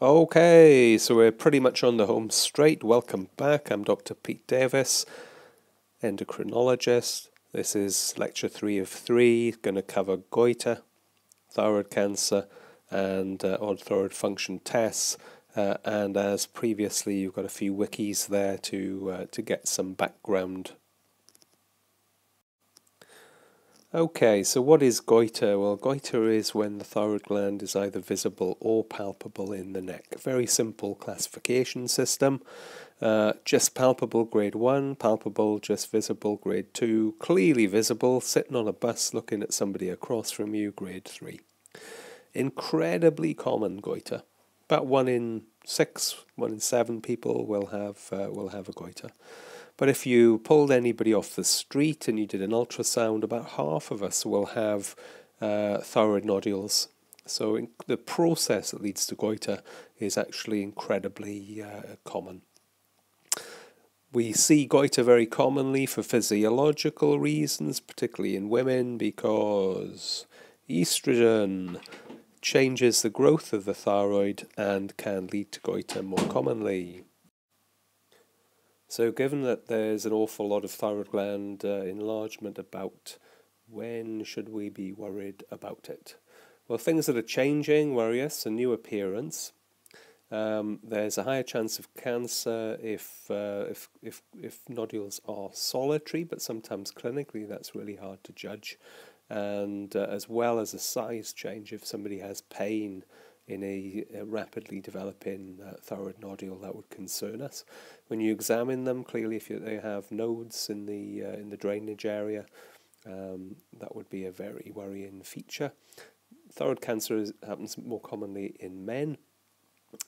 Okay, so we're pretty much on the home straight. Welcome back. I'm Dr. Pete Davis, endocrinologist. This is lecture 3 of 3. Going to cover goiter, thyroid cancer, and odd thyroid function tests. And as previously, you've got a few wikis there to get some background. Okay, so what is goiter? Well, goiter is when the thyroid gland is either visible or palpable in the neck. A very simple classification system. Just palpable, grade 1, palpable, just visible, grade 2, clearly visible, sitting on a bus looking at somebody across from you, grade 3. Incredibly common goiter. About 1 in 6, 1 in 7 people will have a goiter. But if you pulled anybody off the street and you did an ultrasound, about half of us will have thyroid nodules. So the process that leads to goiter is actually incredibly common. We see goiter very commonly for physiological reasons, particularly in women, because estrogen changes the growth of the thyroid and can lead to goiter more commonly. So given that there's an awful lot of thyroid gland enlargement about, when should we be worried about it? Well, things that are changing worry us, a new appearance. There's a higher chance of cancer if nodules are solitary, but sometimes clinically that's really hard to judge. And as well as a size change, if somebody has pain in a rapidly developing thyroid nodule, that would concern us. When you examine them, clearly if they have nodes in the drainage area, that would be a very worrying feature. Thyroid cancer happens more commonly in men,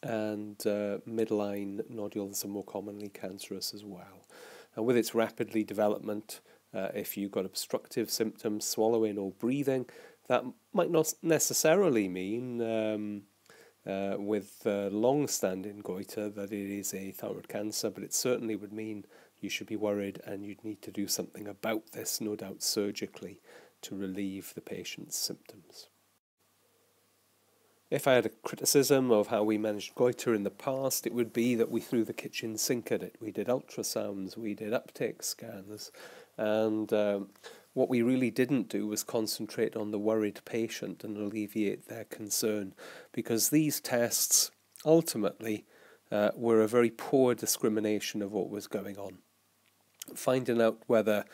and midline nodules are more commonly cancerous as well. And with its rapidly development, if you've got obstructive symptoms, swallowing or breathing, that might not necessarily mean with long-standing goiter that it is a thyroid cancer, but it certainly would mean you should be worried and you'd need to do something about this, no doubt surgically, to relieve the patient's symptoms. If I had a criticism of how we managed goiter in the past, it would be that we threw the kitchen sink at it. We did ultrasounds, we did uptake scans, and what we really didn't do was concentrate on the worried patient and alleviate their concern, because these tests ultimately were a very poor discrimination of what was going on. Finding out whether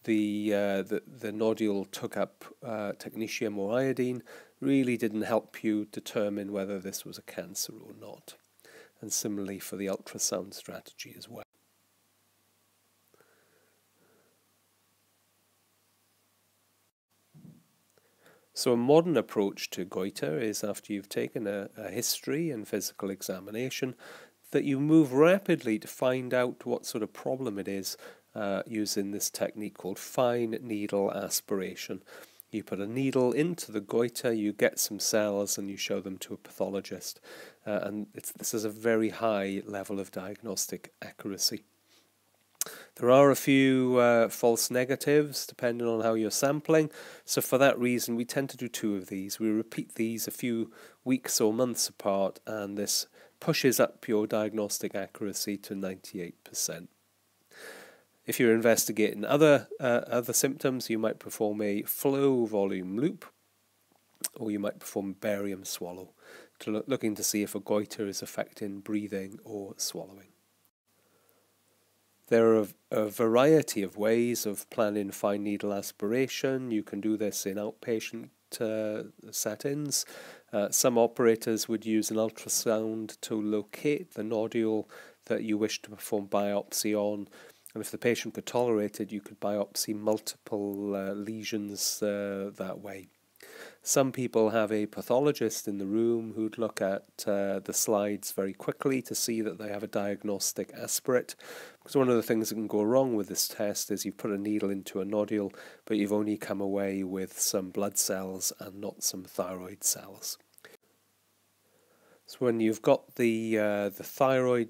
the nodule took up technetium or iodine really didn't help you determine whether this was a cancer or not. And similarly for the ultrasound strategy as well. So a modern approach to goiter is, after you've taken a history and physical examination, that you move rapidly to find out what sort of problem it is using this technique called fine needle aspiration. You put a needle into the goiter, you get some cells, and you show them to a pathologist. And this is a very high level of diagnostic accuracy. There are a few false negatives depending on how you're sampling, so for that reason we tend to do 2 of these. We repeat these a few weeks or months apart, and this pushes up your diagnostic accuracy to 98%. If you're investigating other symptoms, you might perform a flow volume loop, or you might perform barium swallow, looking to see if a goiter is affecting breathing or swallowing. There are a variety of ways of planning fine needle aspiration. You can do this in outpatient settings. Some operators would use an ultrasound to locate the nodule that you wish to perform biopsy on. And if the patient could tolerate it, you could biopsy multiple lesions that way. Some people have a pathologist in the room who'd look at the slides very quickly to see that they have a diagnostic aspirate. Because one of the things that can go wrong with this test is you've put a needle into a nodule, but you've only come away with some blood cells and not some thyroid cells. So when you've got the thyroid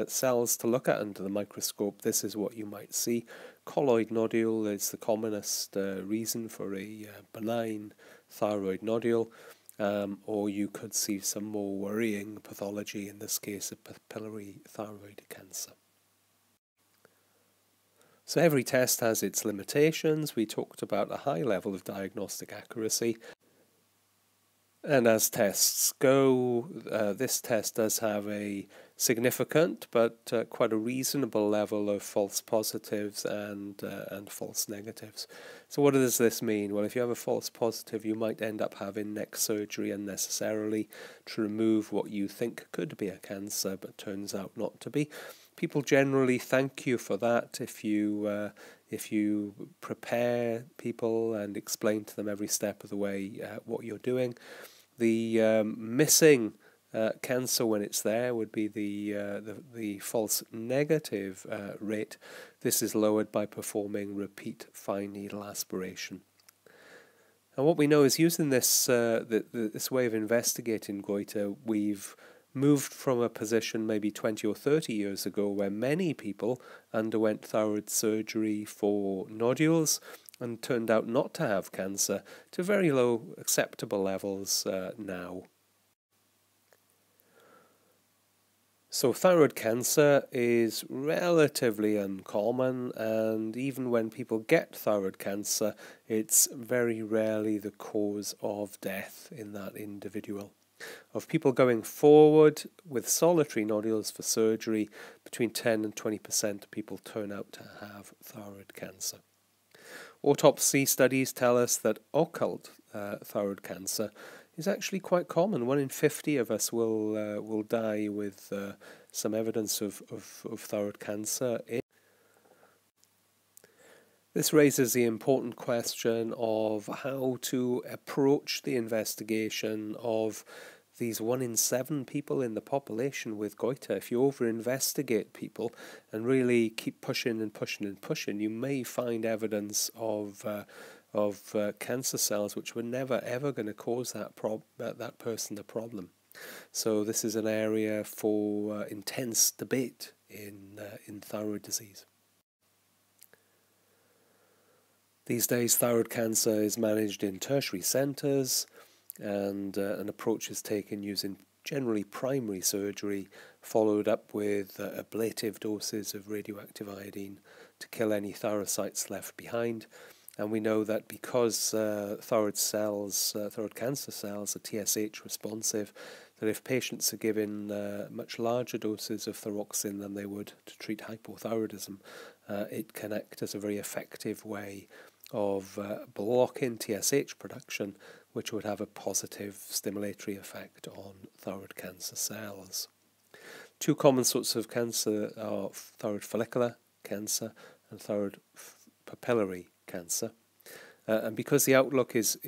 cells to look at under the microscope, this is what you might see. Colloid nodule is the commonest reason for a benign thyroid nodule. or you could see some more worrying pathology, in this case of papillary thyroid cancer. So every test has its limitations. We talked about a high level of diagnostic accuracy. And as tests go, this test does have a significant but quite a reasonable level of false positives and false negatives. So what does this mean? Well, if you have a false positive, you might end up having neck surgery unnecessarily to remove what you think could be a cancer but turns out not to be. People generally thank you for that if you prepare people and explain to them every step of the way what you're doing. The missing cancer when it's there would be the false negative rate. This is lowered by performing repeat fine needle aspiration. And what we know is using this this way of investigating goiter, we've moved from a position maybe 20 or 30 years ago where many people underwent thyroid surgery for nodules and turned out not to have cancer, to very low acceptable levels now. So thyroid cancer is relatively uncommon, and even when people get thyroid cancer, it's very rarely the cause of death in that individual. Of people going forward with solitary nodules for surgery, between 10 and 20% of people turn out to have thyroid cancer. Autopsy studies tell us that occult thyroid cancer is actually quite common. 1 in 50 of us will die with some evidence of thyroid cancer. This raises the important question of how to approach the investigation of these 1 in 7 people in the population with goiter. If you over-investigate people and really keep pushing and pushing and pushing, you may find evidence of cancer cells which were never ever going to cause that person the problem. So this is an area for intense debate in thyroid disease. These days, thyroid cancer is managed in tertiary centres, and an approach is taken using generally primary surgery, followed up with ablative doses of radioactive iodine to kill any thyrocytes left behind. And we know that because thyroid cancer cells are TSH responsive, that if patients are given much larger doses of thyroxine than they would to treat hypothyroidism, it can act as a very effective way of blocking TSH production, which would have a positive stimulatory effect on thyroid cancer cells. 2 common sorts of cancer are thyroid follicular cancer and thyroid papillary cancer. And because the outlook is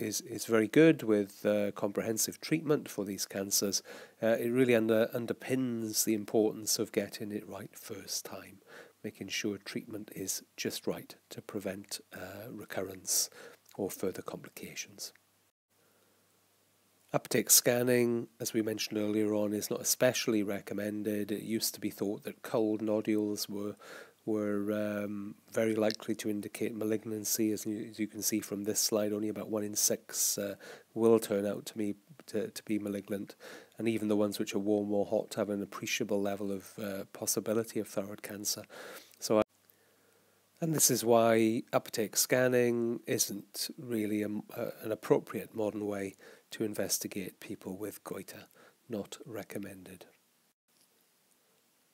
very good with comprehensive treatment for these cancers, it really underpins the importance of getting it right first time, making sure treatment is just right to prevent recurrence or further complications. Uptake scanning, as we mentioned earlier on, is not especially recommended. It used to be thought that cold nodules were very likely to indicate malignancy. As you can see from this slide, only about 1 in 6 will turn out to be malignant, and even the ones which are warm or hot have an appreciable level of possibility of thyroid cancer. And this is why uptake scanning isn't really an appropriate modern way to investigate people with goiter. Not recommended.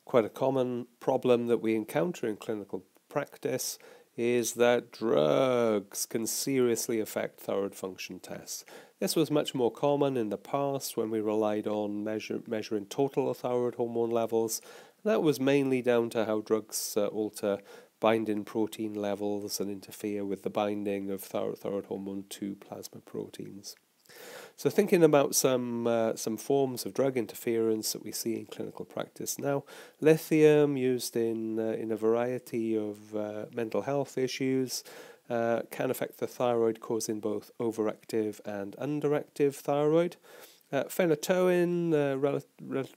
Quite a common problem that we encounter in clinical practice is that drugs can seriously affect thyroid function tests. This was much more common in the past when we relied on measuring total thyroid hormone levels. That was mainly down to how drugs alter binding protein levels and interfere with the binding of thyroid hormone to plasma proteins. So thinking about some forms of drug interference that we see in clinical practice now, lithium used in a variety of mental health issues can affect the thyroid, causing both overactive and underactive thyroid. Phenytoin,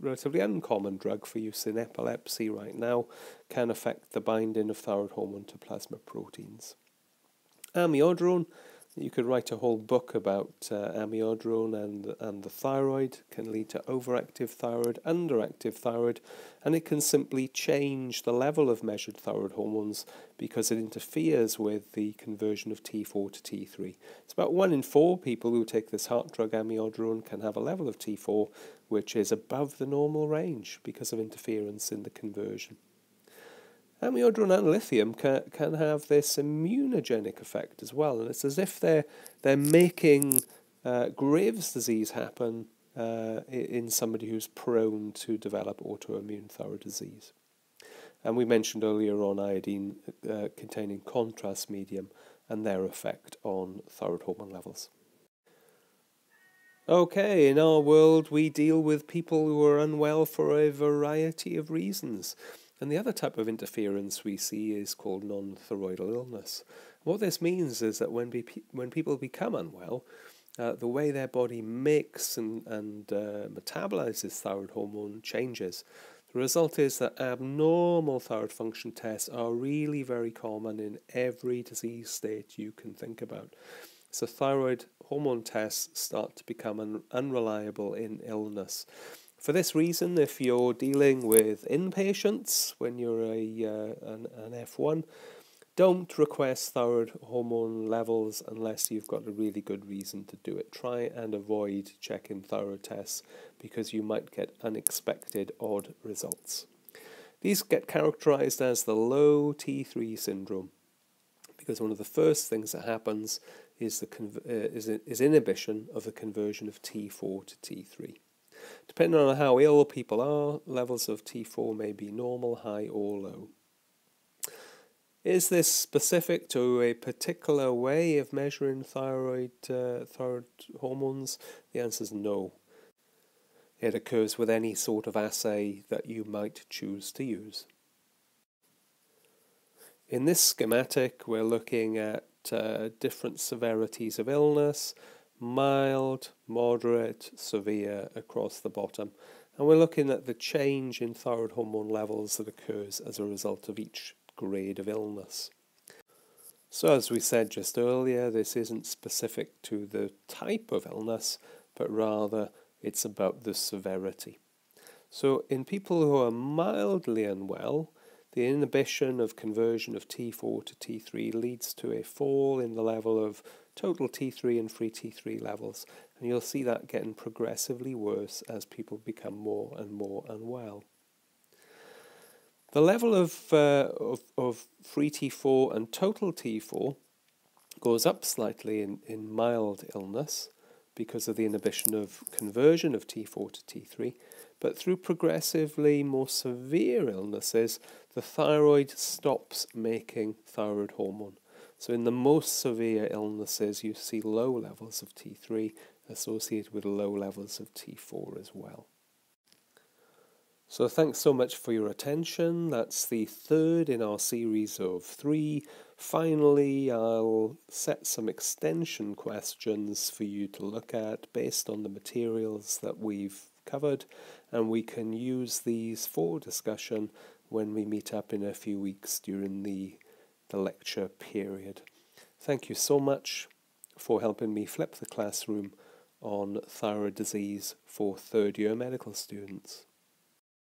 relatively uncommon drug for use in epilepsy right now, can affect the binding of thyroid hormone to plasma proteins. Amiodarone, You could write a whole book about amiodarone and the thyroid. It can lead to overactive thyroid, underactive thyroid, and it can simply change the level of measured thyroid hormones because it interferes with the conversion of T4 to T3. It's about 1 in 4 people who take this heart drug amiodarone can have a level of T4 which is above the normal range because of interference in the conversion. Amiodarone and lithium can have this immunogenic effect as well, and it's as if they're making Graves' disease happen in somebody who's prone to develop autoimmune thyroid disease. And we mentioned earlier on iodine containing contrast medium and their effect on thyroid hormone levels. Okay, in our world we deal with people who are unwell for a variety of reasons. And the other type of interference we see is called non-thyroidal illness. What this means is that when people become unwell, the way their body makes and metabolizes thyroid hormone changes. The result is that abnormal thyroid function tests are really very common in every disease state you can think about. So thyroid hormone tests start to become unreliable in illness. For this reason, if you're dealing with inpatients when you're an F1, don't request thyroid hormone levels unless you've got a really good reason to do it. Try and avoid checking thyroid tests because you might get unexpected odd results. These get characterized as the low T3 syndrome because one of the first things that happens is inhibition of the conversion of T4 to T3. Depending on how ill people are, levels of T4 may be normal, high or low. Is this specific to a particular way of measuring thyroid hormones? The answer is no. It occurs with any sort of assay that you might choose to use. In this schematic, we're looking at different severities of illness, mild, moderate, severe across the bottom. And we're looking at the change in thyroid hormone levels that occurs as a result of each grade of illness. So as we said just earlier, this isn't specific to the type of illness, but rather it's about the severity. So in people who are mildly unwell, the inhibition of conversion of T4 to T3 leads to a fall in the level of total T3 and free T3 levels, and you'll see that getting progressively worse as people become more and more unwell. The level of free T4 and total T4 goes up slightly in mild illness because of the inhibition of conversion of T4 to T3, but through progressively more severe illnesses, the thyroid stops making thyroid hormone. So in the most severe illnesses, you see low levels of T3 associated with low levels of T4 as well. So thanks so much for your attention. That's the third in our series of 3. Finally, I'll set some extension questions for you to look at based on the materials that we've covered, and we can use these for discussion when we meet up in a few weeks during the lecture period. Thank you so much for helping me flip the classroom on thyroid disease for third-year medical students.